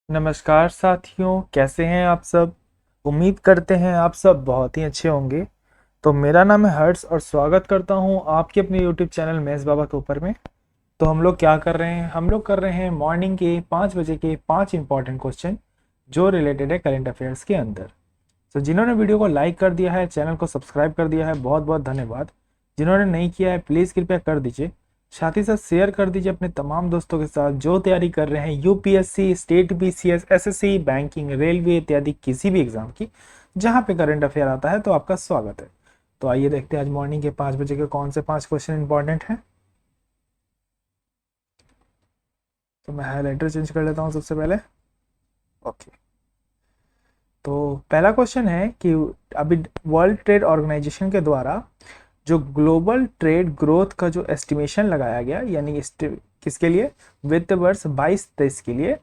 नमस्कार साथियों, कैसे हैं आप सब। उम्मीद करते हैं आप सब बहुत ही अच्छे होंगे। तो मेरा नाम है हर्ष और स्वागत करता हूं आपके अपने YouTube चैनल महेश बाबा के ऊपर में। तो हम लोग क्या कर रहे हैं, हम लोग कर रहे हैं मॉर्निंग के 5 बजे के 5 इंपॉर्टेंट क्वेश्चन जो रिलेटेड है करंट अफेयर्स के अंदर। तो जिन्होंने वीडियो को लाइक कर दिया है, चैनल को सब्सक्राइब कर दिया है, बहुत बहुत धन्यवाद। जिन्होंने नहीं किया है प्लीज़ कृपया कर दीजिए। साथ ही साथ शेयर कर दीजिए अपने तमाम दोस्तों के साथ जो तैयारी कर रहे हैं UPSC, state BCS, SSC, banking, railway इत्यादि किसी भी एग्जाम की जहां पे करंट अफेयर आता है। तो आपका स्वागत है। तो आइए देखते हैं आज मॉर्निंग के 5 बजे के कौन से 5 क्वेश्चन इंपॉर्टेंट हैं। तो मैं हाईलाइटर चेंज कर लेता हूँ सबसे पहले। ओके, तो पहला क्वेश्चन है कि अभी वर्ल्ड ट्रेड ऑर्गेनाइजेशन के द्वारा जो ग्लोबल ट्रेड ग्रोथ का जो एस्टिमेशन लगाया गया, यानी किसके लिए, वित्त वर्ष 22-23 के लिए,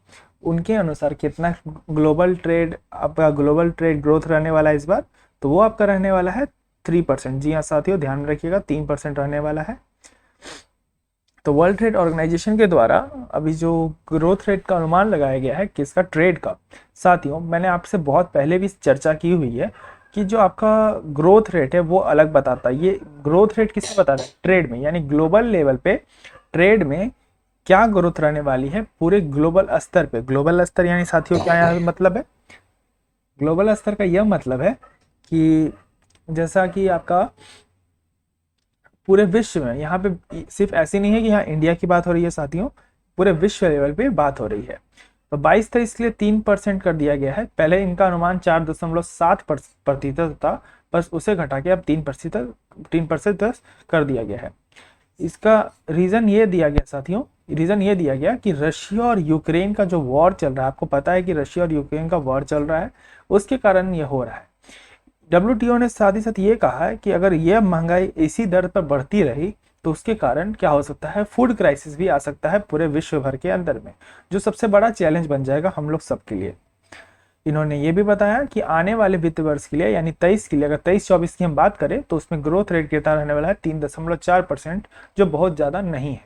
उनके अनुसार कितना ग्लोबल ट्रेड, आपका ग्लोबल ट्रेड ग्रोथ रहने वाला है इस बार। तो वो आपका रहने वाला है 3%। जी हाँ साथियों, ध्यान में रखिएगा 3% रहने वाला है। तो वर्ल्ड ट्रेड ऑर्गेनाइजेशन के द्वारा अभी जो ग्रोथ रेट का अनुमान लगाया गया है किसका, ट्रेड का। साथियों मैंने आपसे बहुत पहले भी चर्चा की हुई है कि जो आपका ग्रोथ रेट है वो अलग बताता है। ये ग्रोथ रेट किससे बताता है, ट्रेड में, यानी ग्लोबल लेवल पे ट्रेड में क्या ग्रोथ रहने वाली है पूरे ग्लोबल स्तर पे। ग्लोबल स्तर यानी साथियों क्या यहाँ मतलब है, ग्लोबल स्तर का यह मतलब है कि जैसा कि आपका पूरे विश्व में, यहाँ पे सिर्फ ऐसी नहीं है कि यहाँ इंडिया की बात हो रही है साथियों, पूरे विश्व लेवल पे बात हो रही है। तो 22-23 के लिए 3% कर दिया गया है। पहले इनका अनुमान 4.7% था, बस उसे घटा के अब 3% कर दिया गया है। इसका रीज़न ये दिया गया साथियों, रीज़न ये दिया गया कि रशिया और यूक्रेन का जो वॉर चल रहा है, आपको पता है कि रशिया और यूक्रेन का वॉर चल रहा है, उसके कारण ये हो रहा है। डब्ल्यूटीओ ने साथ ही साथ ये कहा है कि अगर यह महंगाई इसी दर पर बढ़ती रही तो उसके कारण क्या हो सकता है, फूड क्राइसिस भी आ सकता है पूरे विश्व भर के अंदर में, जो सबसे बड़ा चैलेंज बन जाएगा हम लोग सबके लिए। इन्होंने ये भी बताया कि आने वाले वित्त वर्ष के लिए, यानी 23 के लिए, अगर 23-24 की हम बात करें तो उसमें ग्रोथ रेट कितना रहने वाला है, 3.4%, जो बहुत ज़्यादा नहीं है।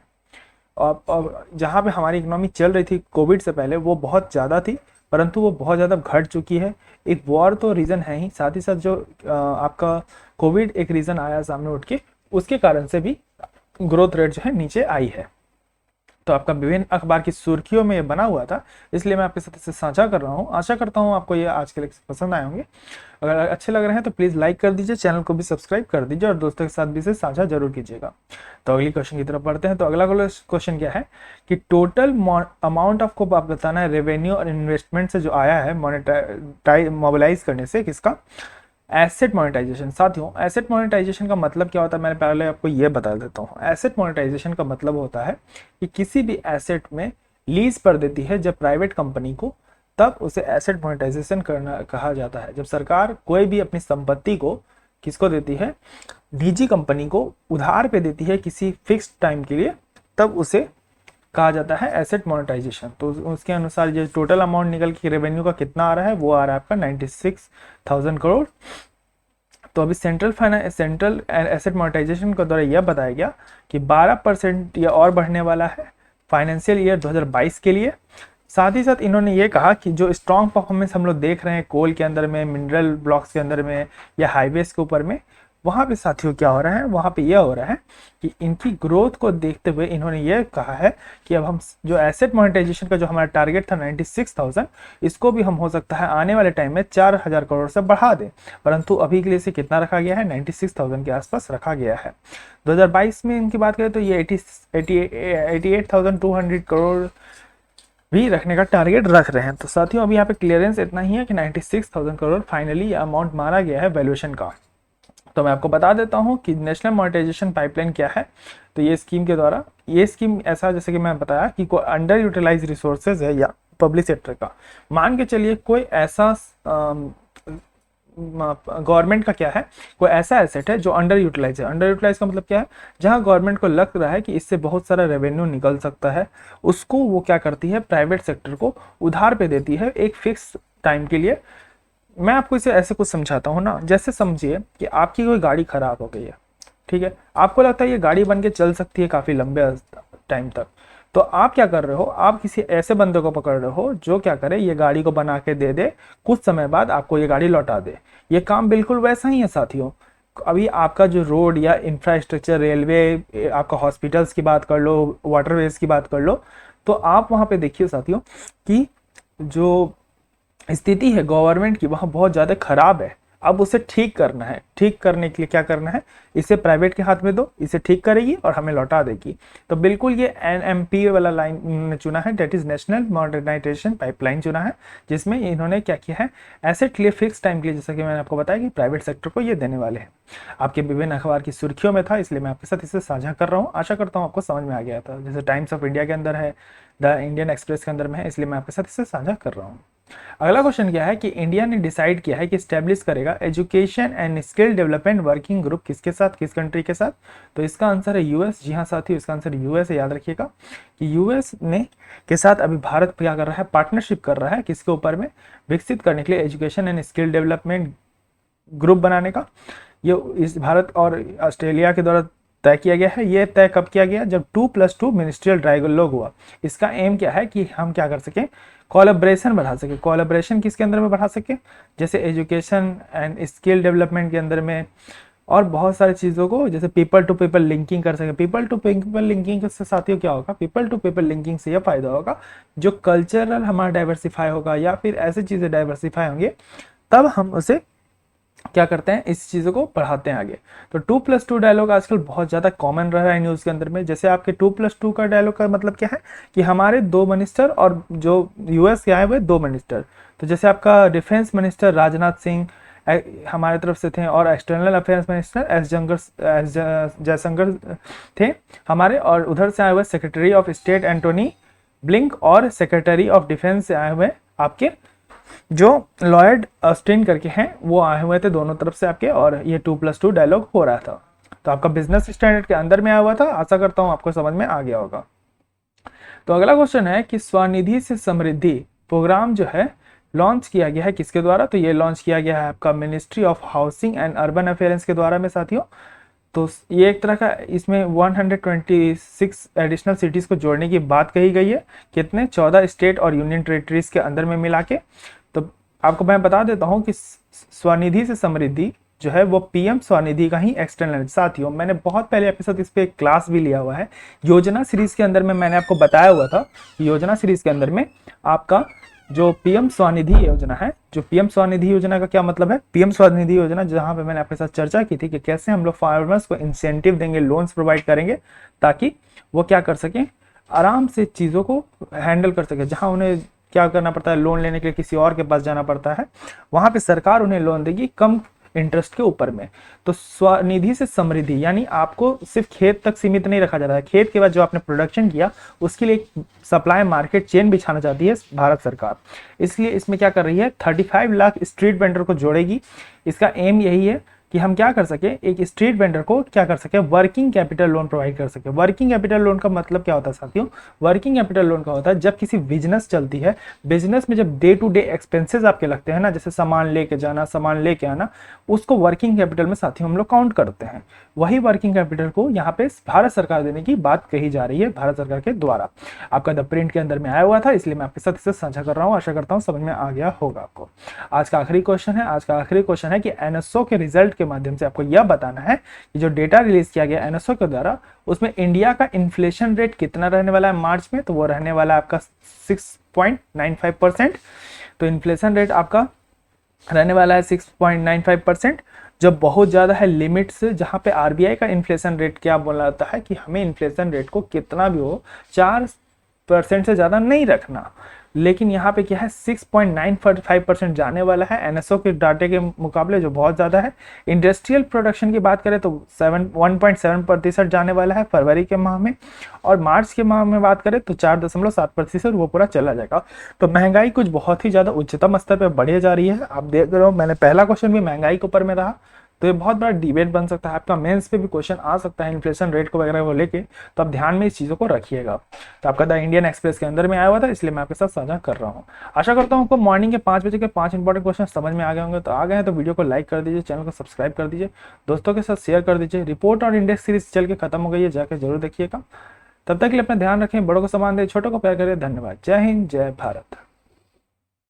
और जहाँ पे हमारी इकोनॉमी चल रही थी कोविड से पहले वो बहुत ज़्यादा थी, परंतु वो बहुत ज़्यादा घट चुकी है। एक वॉर तो रीज़न है ही, साथ ही साथ जो आपका कोविड एक रीज़न आया सामने उठ के, उसके कारण से भी ग्रोथ रेट जो है नीचे आई है। तो आपका विभिन्न अखबार की सुर्खियों में ये बना हुआ था, इसलिए मैं आपके साथ इसे साझा कर रहा हूँ। आशा करता हूँ आपको ये आज के लेक्चर पसंद आए होंगे। अगर अच्छे लग रहे हैं तो प्लीज़ लाइक कर दीजिए, चैनल को भी सब्सक्राइब कर दीजिए और दोस्तों के साथ भी इसे साझा जरूर कीजिएगा। तो अगली क्वेश्चन की तरफ बढ़ते हैं। तो अगला क्वेश्चन क्या है कि टोटल अमाउंट आपको आप बताना है रेवेन्यू और इन्वेस्टमेंट से जो आया है मोबिलाइज करने से, किसका, एसेट मोनेटाइजेशन। साथियों एसेट मोनेटाइजेशन का मतलब क्या होता है, मैंने पहले आपको ये बता देता हूँ। एसेट मोनेटाइजेशन का मतलब होता है कि किसी भी एसेट में लीज पर देती है जब प्राइवेट कंपनी को, तब उसे एसेट मोनेटाइजेशन करना कहा जाता है। जब सरकार कोई भी अपनी संपत्ति को किसको देती है, निजी कंपनी को उधार पे देती है किसी फिक्स्ड टाइम के लिए, तब उसे कहा जाता है एसेट मोनेटाइजेशन। तो उसके अनुसार ये टोटल अमाउंट निकल के रेवेन्यू का कितना आ रहा है, वो आ रहा है आपका 96,000 करोड़। तो अभी सेंट्रल एसेट मोनेटाइजेशन के द्वारा यह बताया गया कि 12% यह और बढ़ने वाला है फाइनेंशियल ईयर 2022 के लिए। साथ ही साथ इन्होंने ये कहा कि जो स्ट्रॉन्ग परफॉर्मेंस हम लोग देख रहे हैं कोल के अंदर में, मिनरल ब्लॉक्स के अंदर में या हाईवेज के ऊपर में, वहाँ पे साथियों क्या हो रहा है, वहाँ पे यह हो रहा है कि इनकी ग्रोथ को देखते हुए इन्होंने ये कहा है कि अब हम जो एसेट मोनेटाइजेशन का जो हमारा टारगेट था 96,000, इसको भी हम हो सकता है आने वाले टाइम में 4,000 करोड़ से बढ़ा दें। परंतु अभी के लिए इसे कितना रखा गया है, 96,000 के आसपास रखा गया है। 2022 में इनकी बात करें तो ये 88,200 करोड़ भी रखने का टारगेट रख रहे हैं। तो साथियों अभी यहाँ पे क्लियरेंस इतना ही है कि 96,000 करोड़ फाइनली अमाउंट माना गया है वैल्यूएशन का। तो मैं आपको बता देता हूँ कि नेशनल मोनेटाइजेशन पाइपलाइन क्या है। तो ये स्कीम के द्वारा, ये स्कीम ऐसा, जैसे कि मैं बताया कि कोई अंडर यूटिलाइज रिसोर्सेज है या पब्लिक सेक्टर का, मान के चलिए कोई ऐसा गवर्नमेंट का क्या है, कोई ऐसा एसेट है जो अंडर यूटिलाइज है। अंडर यूटिलाइज का मतलब क्या है, जहां गवर्नमेंट को लग रहा है कि इससे बहुत सारा रेवेन्यू निकल सकता है, उसको वो क्या करती है, प्राइवेट सेक्टर को उधार पे देती है एक फिक्स टाइम के लिए। मैं आपको इसे ऐसे कुछ समझाता हूँ ना, जैसे समझिए कि आपकी कोई गाड़ी खराब हो गई है, ठीक है, आपको लगता है ये गाड़ी बन के चल सकती है काफ़ी लंबे टाइम तक, तो आप क्या कर रहे हो, आप किसी ऐसे बंदे को पकड़ रहे हो जो क्या करे, ये गाड़ी को बना के दे दे, कुछ समय बाद आपको ये गाड़ी लौटा दे। ये काम बिल्कुल वैसा ही है साथियों। अभी आपका जो रोड या इंफ्रास्ट्रक्चर, रेलवे, आपका हॉस्पिटल्स की बात कर लो, वाटरवेज की बात कर लो, तो आप वहाँ पे देखिए साथियों कि जो स्थिति है गवर्नमेंट की वहाँ बहुत ज़्यादा खराब है। अब उसे ठीक करना है। ठीक करने के लिए क्या करना है, इसे प्राइवेट के हाथ में दो, इसे ठीक करेगी और हमें लौटा देगी। तो बिल्कुल ये एनएमपी वाला लाइन चुना है, that is national modernization pipeline चुना है, जिसमें इन्होंने क्या किया है, एसेट के लिए फिक्स टाइम के लिए, जैसा कि मैंने आपको बताया कि प्राइवेट सेक्टर को ये देने वाले हैं। आपके विभिन्न अखबार की सुर्खियों में था, इसलिए मैं आपके साथ इसे साझा कर रहा हूँ। आशा करता हूँ आपको समझ में आ गया था। जैसे टाइम्स ऑफ इंडिया के अंदर है, द इंडियन एक्सप्रेस के अंदर में है, इसलिए मैं आपके साथ इसे साझा कर रहा हूँ। अगला क्वेश्चन क्या है कि इंडिया ने डिसाइड किया है कि स्टैब्लिश करेगा education and skill development working group, किसके साथ, किस कंट्री के साथ। तो इसका आंसर है यूएस। जी हाँ साथियों, इसका आंसर यूएस है। याद रखिएगा कि यूएस ने के साथ अभी भारत क्या कर रहा है, पार्टनरशिप कर रहा है, किसके ऊपर में, विकसित करने के लिए education and skill development group बनाने का। ये इस भारत और ऑस्ट्रेलिया के द्वारा तय किया गया है। ये तय कब किया गया, जब 2+2 मिनिस्ट्रियल डायलॉग हुआ। इसका एम क्या है कि हम क्या कर सकें, कोलैबोरेशन बढ़ा सके। कोलैबोरेशन किसके अंदर में बढ़ा सके, जैसे एजुकेशन एंड स्किल डेवलपमेंट के अंदर में, और बहुत सारी चीज़ों को, जैसे पीपल टू पीपल लिंकिंग कर सके। पीपल टू पीपल लिंकिंग से साथियों क्या होगा, पीपल टू पीपल लिंकिंग से यह फायदा होगा, जो कल्चरल हमारा डाइवर्सिफाई होगा या फिर ऐसी चीज़ें डाइवर्सिफाई होंगे, तब हम उसे क्या करते हैं, इस चीज़ों को बढ़ाते हैं आगे। तो 2+2 डायलॉग आजकल बहुत ज़्यादा कॉमन रहा है न्यूज़ के अंदर में। जैसे आपके 2+2 का डायलॉग का मतलब क्या है कि हमारे 2 मिनिस्टर और जो यूएस के आए हुए 2 मिनिस्टर, तो जैसे आपका डिफेंस मिनिस्टर राजनाथ सिंह हमारे तरफ से थे, और external affairs minister S Jaishankar थे हमारे, और उधर से आए हुए secretary of state Antony Blinken, और सेक्रेटरी ऑफ डिफेंस से आए हुए आपके जो लॉयड ऑस्टिन करके हैं, वो आए हुए थे दोनों तरफ से आपके, और ये 2+2 डायलॉग हो रहा था। तो आपका बिजनेस स्टैंडर्ड के अंदर में आया हुआ था। आशा करता हूँ आपको समझ में आ गया होगा। तो अगला क्वेश्चन है कि स्वनिधि से समृद्धि प्रोग्राम जो है लॉन्च किया गया है किसके द्वारा। तो ये लॉन्च किया गया है आपका ministry of housing and urban affairs के द्वारा में साथियों। तो ये एक तरह का, इसमें 126 एडिशनल सिटीज़ को जोड़ने की बात कही गई है। कितने, 14 स्टेट और यूनियन टेरिटरीज के अंदर में मिला के। तो आपको मैं बता देता हूँ कि स्वनिधि से समृद्धि जो है वो पीएम स्वनिधि का ही एक्सटर्नल। साथियों मैंने बहुत पहले एपिसोड इस पे एक क्लास भी लिया हुआ है, योजना सीरीज के अंदर में मैंने आपको बताया हुआ था। योजना सीरीज के अंदर में आपका जो पीएम स्वनिधि योजना है, जो पीएम स्वनिधि योजना का क्या मतलब है, पीएम स्वनिधि योजना जहां पे मैंने आपके साथ चर्चा की थी कि कैसे हम लोग फार्मर्स को इंसेंटिव देंगे, लोन्स प्रोवाइड करेंगे, ताकि वो क्या कर सकें, आराम से चीज़ों को हैंडल कर सके। जहां उन्हें क्या करना पड़ता है, लोन लेने के लिए किसी और के पास जाना पड़ता है, वहां पे सरकार उन्हें लोन देगी कम इंटरेस्ट के ऊपर में। तो स्वनिधि से समृद्धि यानी आपको सिर्फ खेत तक सीमित नहीं रखा जा रहा है। खेत के बाद जो आपने प्रोडक्शन किया उसके लिए सप्लाई मार्केट चेन बिछाना चाहती है भारत सरकार। इसलिए इसमें क्या कर रही है, 35 लाख स्ट्रीट वेंडर को जोड़ेगी। इसका एम यही है कि हम क्या कर सके, एक स्ट्रीट वेंडर को क्या कर सके, वर्किंग कैपिटल लोन प्रोवाइड कर सके। वर्किंग कैपिटल लोन का मतलब क्या होता है साथियों, वर्किंग कैपिटल लोन का होता है जब किसी बिजनेस चलती है, बिजनेस में जब डे टू डे एक्सपेंसेस आपके लगते हैं ना, जैसे सामान लेके जाना, सामान लेके आना, उसको वर्किंग कैपिटल में साथियों हम लोग काउंट करते हैं। वही वर्किंग कैपिटल को यहाँ पे भारत सरकार देने की बात कही जा रही है, भारत सरकार के द्वारा। आपका द प्रिंट के अंदर में आया हुआ था, इसलिए मैं आपके साथ इसे साझा कर रहा हूँ। आशा करता हूँ समझ में आ गया होगा आपको। आज का आखिरी क्वेश्चन है, आज का आखिरी क्वेश्चन है कि एनएसओ के रिजल्ट के माध्यम से आपको यह बताना है कि जो डेटा रिलीज किया गया एनएसओ के द्वारा, उसमें इंडिया का इन्फ्लेशन रेट कितना रहने वाला है मार्च में। तो वो रहने वाला है आपका 6.95%। तो इन्फ्लेशन रेट आपका रहने वाला है 6.95%, जो बहुत ज़्यादा है लिमिट से। जहाँ पे आरबीआई का इन्फ्लेशन रेट क्या बोला जाता है कि हमें इन्फ्लेशन रेट को कितना भी हो 4% से ज़्यादा नहीं रखना, लेकिन यहाँ पे क्या है 6.95% जाने वाला है एनएसओ के डाटे के मुकाबले, जो बहुत ज़्यादा है। इंडस्ट्रियल प्रोडक्शन की बात करें तो 1.7% जाने वाला है फरवरी के माह में, और मार्च के माह में बात करें तो 4.7% वो पूरा चला जाएगा। तो महंगाई कुछ बहुत ही ज़्यादा उच्चतम स्तर पर बढ़ी जा रही है। आप देख रहे हो, मैंने पहला क्वेश्चन भी महंगाई के ऊपर में रहा, तो ये बहुत बड़ा डिबेट बन सकता है। आपका मेंस पे भी क्वेश्चन आ सकता है इन्फ्लेशन रेट को वगैरह को लेके, तो आप ध्यान में इस चीज़ों को रखिएगा। तो आपका द इंडियन एक्सप्रेस के अंदर में आया हुआ था, इसलिए मैं आपके साथ साझा कर रहा हूँ। आशा करता हूँ आपको मॉर्निंग के 5 बजे के 5 इंपॉर्टेंट क्वेश्चन समझ में आ गए होंगे। तो आ गए हैं तो वीडियो को लाइक कर दीजिए, चैनल को सब्सक्राइब कर दीजिए, दोस्तों के साथ शेयर कर दीजिए। रिपोर्ट और इंडेक्स सीरीज चल के खत्म हो गई है, जाकर जरूर देखिएगा। तब तक के लिए अपना ध्यान रखें, बड़ों को सम्मान दें, छोटों को प्यार करें। धन्यवाद। जय हिंद, जय भारत।